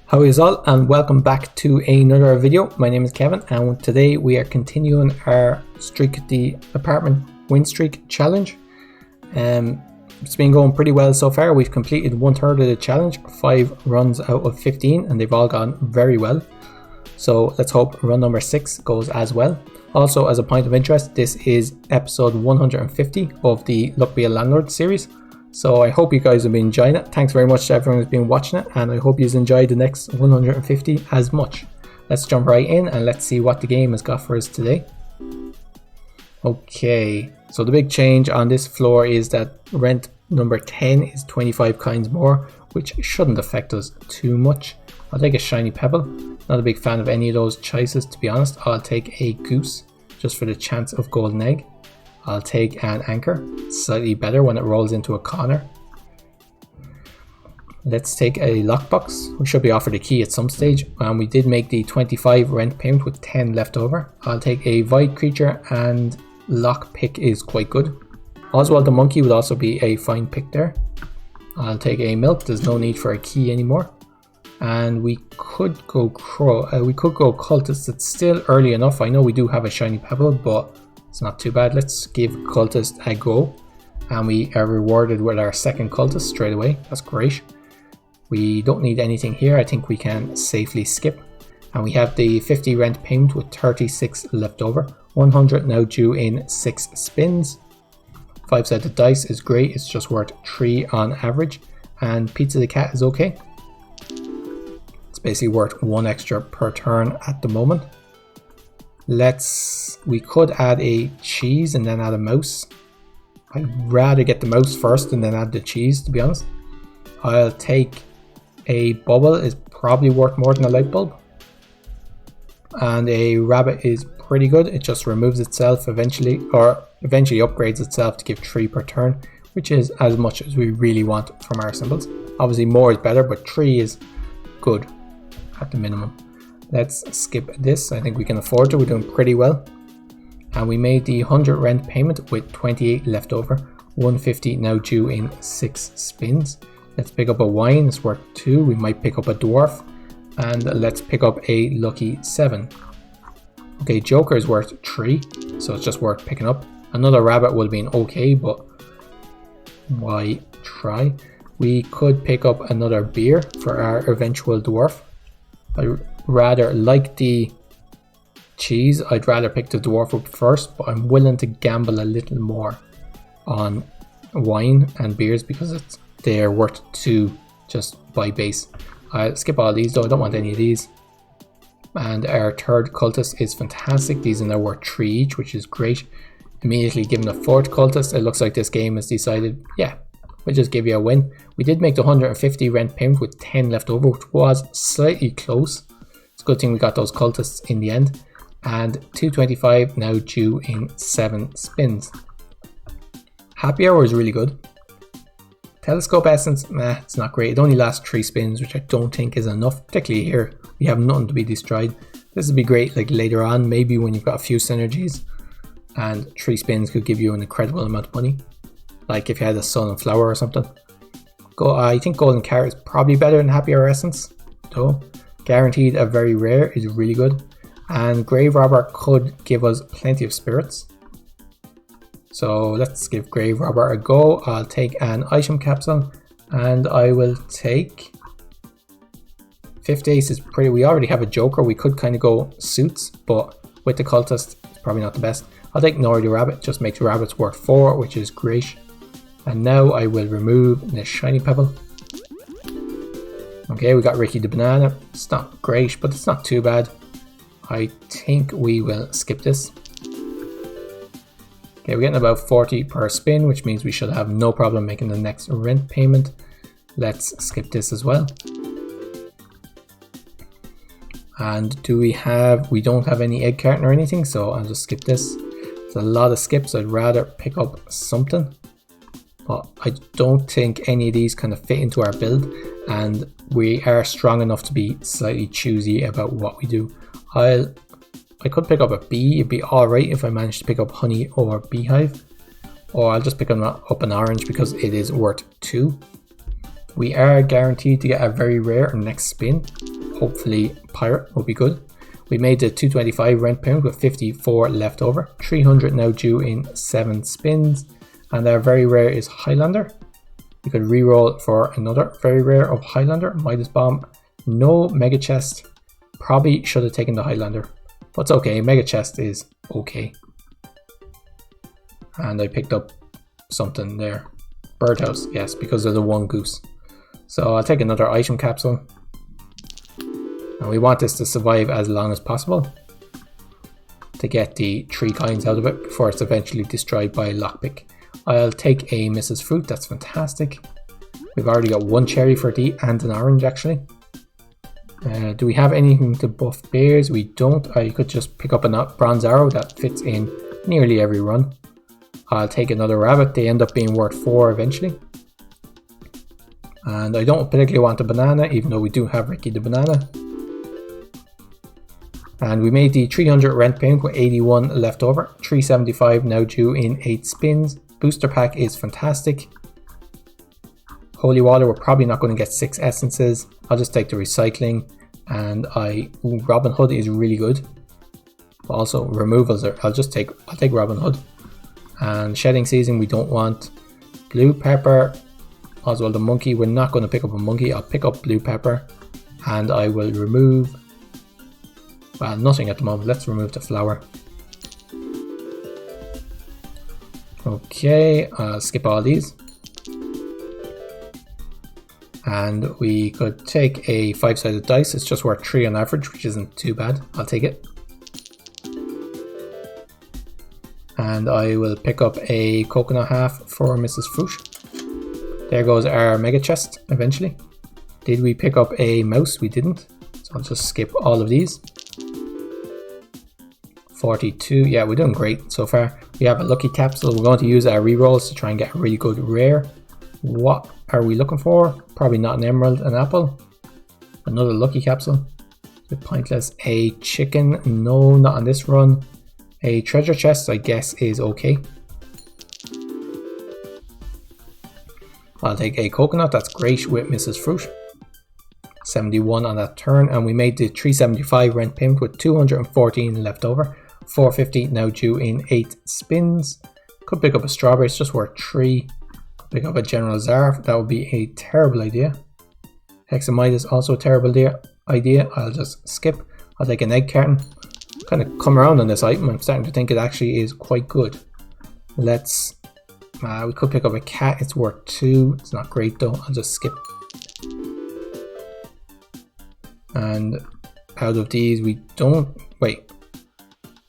How is all, and welcome back to another video. My name is Kevin, and today we are continuing our streak, the apartment win streak challenge. It's been going pretty well so far. We've completed 1/3 of the challenge, 5 runs out of 15, and they've all gone very well. So let's hope run number 6 goes as well. Also, as a point of interest, this is episode 150 of the Luck Be a Landlord series. So I hope you guys have been enjoying it. Thanks very much to everyone who's been watching it, and I hope you've enjoyed the next 150 as much. Let's jump right in and let's see what the game has got for us today. Okay, so the big change on this floor is that rent number 10 is 25 coins more, which shouldn't affect us too much. I'll take a shiny pebble. Not a big fan of any of those choices, to be honest. I'll take a goose just for the chance of golden egg. I'll take an anchor, slightly better when it rolls into a corner. Let's take a lockbox. We should be offered a key at some stage, and we did make the 25 rent payment with 10 left over. I'll take a void creature, and lockpick is quite good. Oswald the monkey would also be a fine pick there. I'll take a milk. There's no need for a key anymore. And we could go cultist. It's still early enough. I know we do have a shiny pebble, but it's not too bad. Let's give cultist a go, and we are rewarded with our second cultist straight away. That's great. We don't need anything here. I think we can safely skip, and we have the 50 rent payment with 36 left over. 100 now due in 6 spins. 5-sided dice is great. It's just worth 3 on average, and Pizza the Cat is okay. It's basically worth 1 extra per turn at the moment. We could add a cheese and then add a mouse. I'd rather get the mouse first and then add the cheese, to be honest. I'll take a bubble, is probably worth more than a light bulb. And a rabbit is pretty good. It just removes itself eventually, or eventually upgrades itself to give 3 per turn, which is as much as we really want from our symbols. Obviously more is better, but 3 is good at the minimum. Let's skip this. I think we can afford to. We're doing pretty well. And we made the 100 rent payment with 28 left over. 150 now due in 6 spins. Let's pick up a wine. It's worth 2. We might pick up a dwarf. And let's pick up a lucky 7. Okay, Joker is worth 3. So it's just worth picking up. Another rabbit would have been okay, but why try? We could pick up another beer for our eventual dwarf. I rather like the cheese. I'd rather pick the dwarf up first, but I'm willing to gamble a little more on wine and beers because they're worth 2 just by base. I'll skip all these though. I don't want any of these. And our third cultist is fantastic. These are now worth 3 each, which is great. Immediately given the 4th cultist, it looks like this game has decided, yeah, we'll just give you a win. We did make the 150 rent payment with 10 left over, which was slightly close. It's a good thing we got those cultists in the end. And 225 now due in 7 spins. Happy Hour is really good. Telescope Essence, nah, it's not great. It only lasts 3 spins, which I don't think is enough. Particularly here, we have nothing to be destroyed. This would be great like later on, maybe when you've got a few synergies. And 3 spins could give you an incredible amount of money. Like if you had a sun and flower or something. I think Golden Carrot is probably better than Happy Hour Essence, though. Guaranteed a very rare is really good. And Grave Robber could give us plenty of spirits. So let's give Grave Robber a go. I'll take an item capsule, and I will take 5th ace is pretty. We already have a Joker. We could kind of go suits, but with the cultist, it's probably not the best. I'll take Nori the Rabbit. Just makes rabbits worth 4, which is great. And now I will remove the shiny pebble. Okay, we got Ricky the Banana. It's not great, but it's not too bad. I think we will skip this. Okay, we're getting about 40 per spin, which means we should have no problem making the next rent payment. Let's skip this as well. And we don't have any egg carton or anything, so I'll just skip this. It's a lot of skips. I'd rather pick up something. But I don't think any of these kind of fit into our build, and we are strong enough to be slightly choosy about what we do. I could pick up a bee. It'd be alright if I managed to pick up honey or beehive. Or I'll just pick up an orange because it is worth 2. We are guaranteed to get a very rare next spin. hopefully pirate will be good. We made the 225 rent pound with 54 left over. 300 now due in 7 spins. And our very rare is Highlander. We could reroll for another very rare of Highlander. Midas Bomb. No Mega Chest. Probably should have taken the Highlander. But it's okay. Mega Chest is okay. And I picked up something there. Birdhouse. Yes, because of the one goose. So I'll take another item capsule. And we want this to survive as long as possible to get the 3 coins out of it before it's eventually destroyed by a lockpick. I'll take a Mrs. Fruit, that's fantastic. We've already got 1 cherry for D and an orange actually. Do we have anything to buff bears? We don't. I could just pick up a bronze arrow that fits in nearly every run. I'll take another rabbit, they end up being worth 4 eventually. And I don't particularly want a banana, even though we do have Ricky the banana. And we made the 300 rent pound with 81 left over. 375 now due in 8 spins. Booster pack is fantastic. Holy water, we're probably not going to get 6 essences. I'll just take the recycling. And Robin Hood is really good. Also removals I'll take Robin Hood. And shedding season we don't want. Blue pepper. Oswald the monkey, we're not going to pick up a monkey. I'll pick up blue pepper. And I will remove, well, nothing at the moment. Let's remove the flower. Okay, I'll skip all these. And we could take a 5-sided dice. It's just worth 3 on average, which isn't too bad. I'll take it. And I will pick up a coconut half for Mrs. Fruit. There goes our mega chest eventually. Did we pick up a mouse? We didn't. So I'll just skip all of these. 42, yeah, we're doing great so far. We have a lucky capsule. We're going to use our rerolls to try and get a really good rare. What are we looking for? Probably not an emerald, an apple. Another lucky capsule. Bit pointless. A chicken, no, not on this run. A treasure chest, I guess, is okay. I'll take a coconut, that's great with Mrs. Fruit. 71 on that turn, and we made the 375 rent payment with 214 left over. 450 now due in 8 spins. Could pick up a strawberry, it's just worth 3. Could pick up a General Tsar, that would be a terrible idea. Hexamite also a terrible idea. I'll just skip. I'll take an egg carton. Kind of come around on this item. I'm starting to think it actually is quite good. Let's. We could pick up a cat. It's worth 2. It's not great though. I'll just skip. And out of these, we don't. Wait.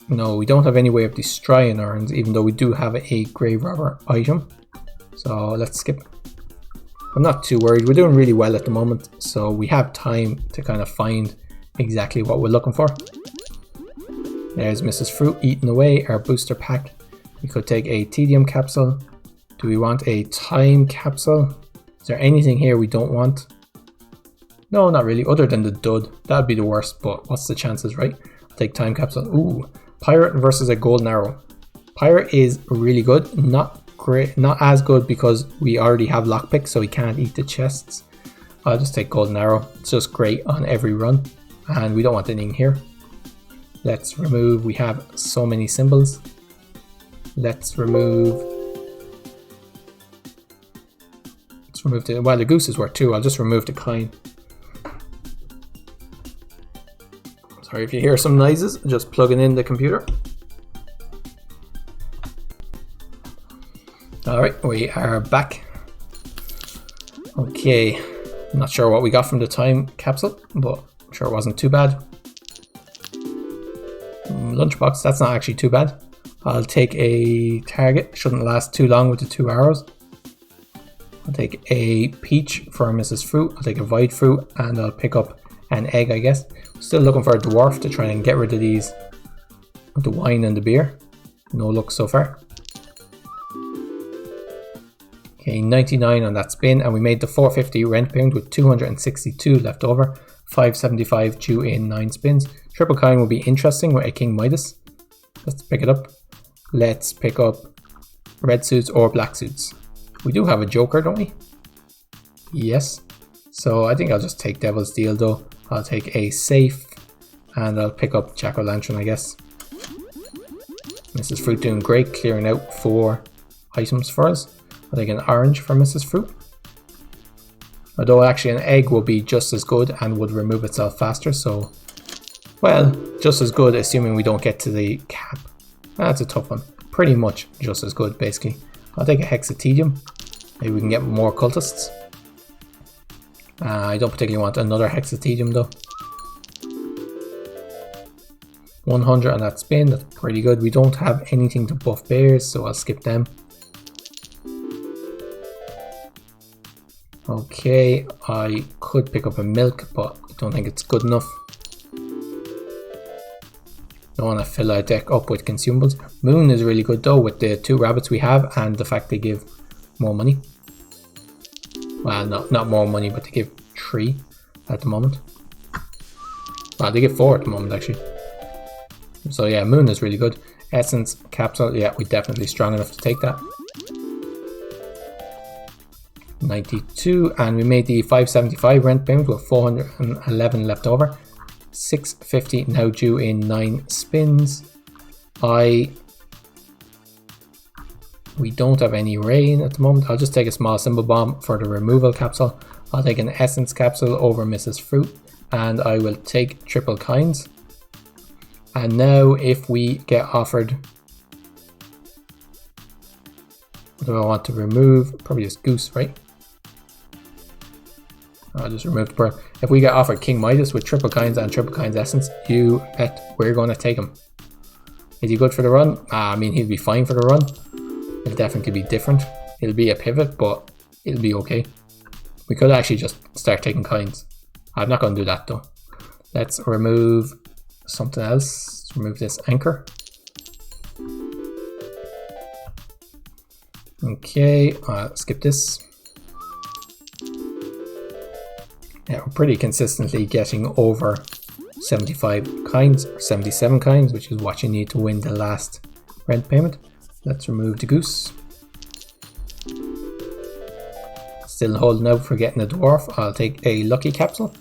No, we don't have any way of destroying urns, even though we do have a grave robber item. So let's skip. I'm not too worried. We're doing really well at the moment, so we have time to kind of find exactly what we're looking for. There's Mrs. Fruit eating away our booster pack. We could take a tedium capsule. Do we want a time capsule? Is there anything here we don't want? No, not really, other than the dud. That'd be the worst, but what's the chances, right? I'll take time capsule. Ooh, pirate versus a golden arrow. Pirate is really good, not great, not as good because we already have lockpick, so we can't eat the chests. I'll just take golden arrow. It's just great on every run, and we don't want anything here. Let's remove, we have so many symbols. Let's remove the, well, the goose is worth 2. I'll just remove the coin. Sorry if you hear some noises, just plugging in the computer. Alright, we are back. Okay, I'm not sure what we got from the time capsule, but I'm sure it wasn't too bad. Lunchbox, that's not actually too bad. I'll take a target, shouldn't last too long with the 2 arrows. I'll take a peach for Mrs. Fruit, I'll take a void fruit, and I'll pick up an egg, I guess. Still looking for a dwarf to try and get rid of these, the wine and the beer. No luck so far. Okay, 99 on that spin, and we made the 450 rent pound with 262 left over. 575 due in 9 spins. Triple coin will be interesting with a King Midas. Let's pick it up. Let's pick up red suits or black suits. We do have a joker, don't we? Yes. So I think I'll just take Devil's Deal though. I'll take a safe and I'll pick up Jack-o'-lantern, I guess. Mrs. Fruit doing great, clearing out 4 items for us. I'll take an orange for Mrs. Fruit. Although actually an egg will be just as good and would remove itself faster, so... Well, just as good assuming we don't get to the cap. That's a tough one. Pretty much just as good, basically. I'll take a hexatedium. Maybe we can get more cultists. I don't particularly want another hexatedium though. 100 on that spin, that's pretty good. We don't have anything to buff bears, so I'll skip them. Okay, I could pick up a milk, but I don't think it's good enough. Don't want to fill our deck up with consumables. Moon is really good though with the 2 rabbits we have and the fact they give more money. Well, not more money, but they give 3 at the moment. Well, they give 4 at the moment actually. So yeah, Moon is really good. Essence, Capsule, yeah, we're definitely strong enough to take that. 92, and we made the 575 rent payment with 411 left over. 650 now due in 9 spins. We don't have any rain at the moment. I'll just take a small symbol bomb for the removal capsule. I'll take an essence capsule over Mrs. Fruit, and I will take triple kinds. And now if we get offered, what do I want to remove? Probably just Goose, right? I'll just remove the bird. If we get offered King Midas with triple kinds and triple kinds essence, you bet we're going to take him. Is he good for the run? I mean, he'll be fine for the run. It'll definitely be different. It'll be a pivot, but it'll be okay. We could actually just start taking kinds. I'm not going to do that though. Let's remove something else. Let's remove this anchor. Okay, skip this. Yeah, we're pretty consistently getting over 75 kinds, or 77 kinds, which is what you need to win the last rent payment. Let's remove the Goose. Still holding out for getting a dwarf. I'll take a lucky capsule.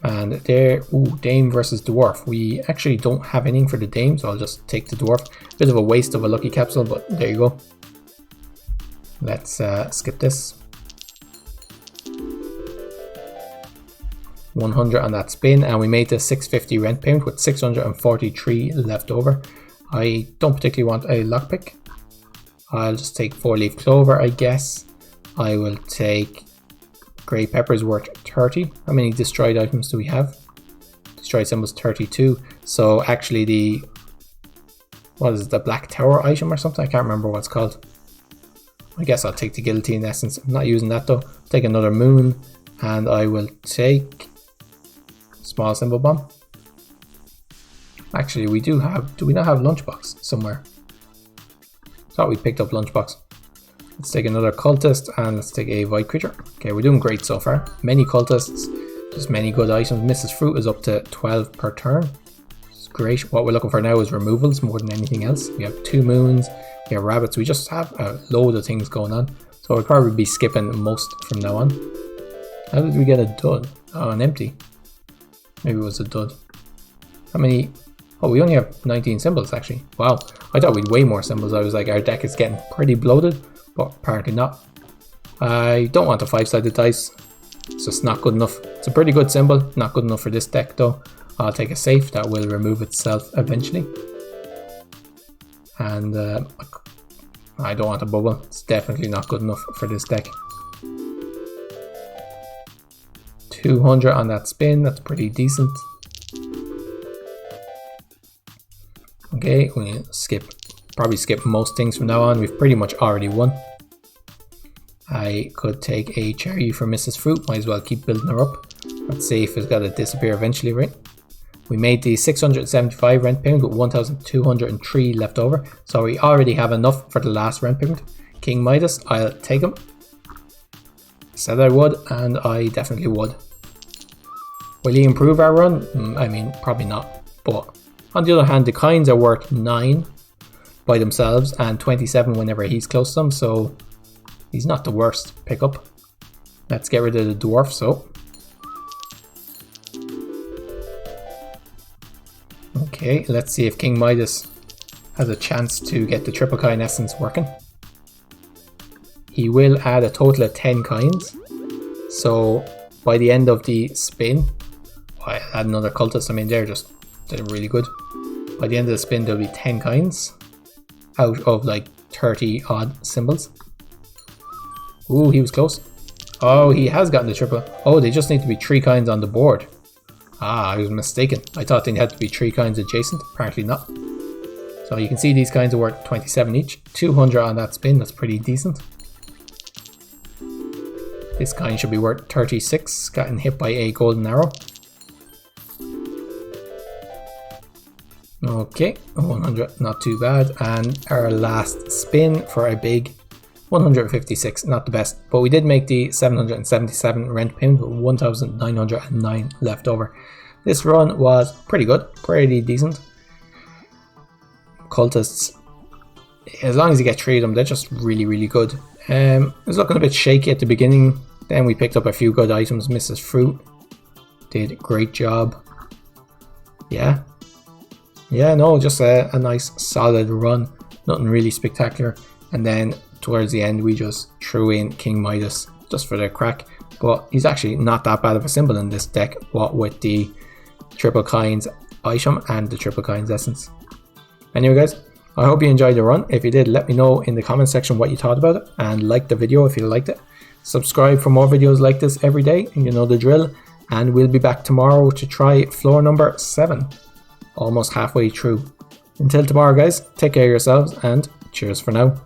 And there, ooh, Dame versus Dwarf. We actually don't have anything for the Dame, so I'll just take the Dwarf. Bit of a waste of a lucky capsule, but there you go. Let's skip this. 100 on that spin, and we made the 650 rent payment with 643 left over. I don't particularly want a lockpick. I'll just take 4-leaf clover, I guess. I will take grey peppers worth 30. How many destroyed items do we have? Destroyed symbols 32. So actually the, what is it, the black tower item or something? I can't remember what it's called. I guess I'll take the guillotine essence. I'm not using that though. Take another moon, and I will take small symbol bomb. Actually, we do we not have lunchbox somewhere? Thought we picked up lunchbox. Let's take another cultist and let's take a void creature. Okay, we're doing great so far. Many cultists, just many good items. Mrs. Fruit is up to 12 per turn. It's great. What we're looking for now is removals more than anything else. We have 2 moons, we have rabbits. We just have a load of things going on. So we'll probably be skipping most from now on. How did we get a dud? Oh, an empty. Maybe it was a dud. How many? Oh, we only have 19 symbols actually. Wow, I thought we'd way more symbols. I was like, our deck is getting pretty bloated, but apparently not. I don't want a 5-sided dice. It's just not good enough. It's a pretty good symbol, not good enough for this deck though. I'll take a safe that will remove itself eventually. And I don't want a bubble. It's definitely not good enough for this deck. 200 on that spin, that's pretty decent. Okay, we'll probably skip most things from now on. We've pretty much already won. I could take a cherry for Mrs. Fruit, might as well keep building her up. That safe has got to disappear eventually, right? We made the 675 rent payment with 1,203 left over, so we already have enough for the last rent payment. King Midas, I'll take him. Said I would, and I definitely would. Will he improve our run? I mean, probably not. But on the other hand, the kinds are worth 9 by themselves and 27 whenever he's close to them. So He's not the worst pickup. Let's get rid of the dwarf, so. Okay, let's see if King Midas has a chance to get the triple coin essence working. He will add a total of 10 coins. So by the end of the spin, I add another cultist. I mean, they're really good. By the end of the spin, there'll be 10 coins out of like 30 odd symbols. Ooh, he was close. Oh, he has gotten the triple. Oh, they just need to be 3 coins on the board. Ah, I was mistaken. I thought they had to be 3 coins adjacent. Apparently not. So you can see these coins are worth 27 each. 200 on that spin. That's pretty decent. This coin should be worth 36. Gotten hit by a golden arrow. Okay, 100. Not too bad. And our last spin for a big 156, not the best, but we did make the 777 rent payment with 1,909 left over. This run was pretty good, pretty decent. Cultists, as long as you get 3 of them, they're just really good. It was looking a bit shaky at the beginning, then we picked up a few good items. Mrs. Fruit did a great job. Yeah, no, just a nice solid run, nothing really spectacular. And then towards the end, we just threw in King Midas just for the crack. But he's actually not that bad of a symbol in this deck, what with the triple coins item and the triple coins essence. Anyway guys, I hope you enjoyed the run. If you did, let me know in the comment section what you thought about it, and like the video if you liked it. Subscribe for more videos like this every day, and you know the drill. And we'll be back tomorrow to try floor number 7. Almost halfway through. Until tomorrow guys, take care of yourselves and cheers for now.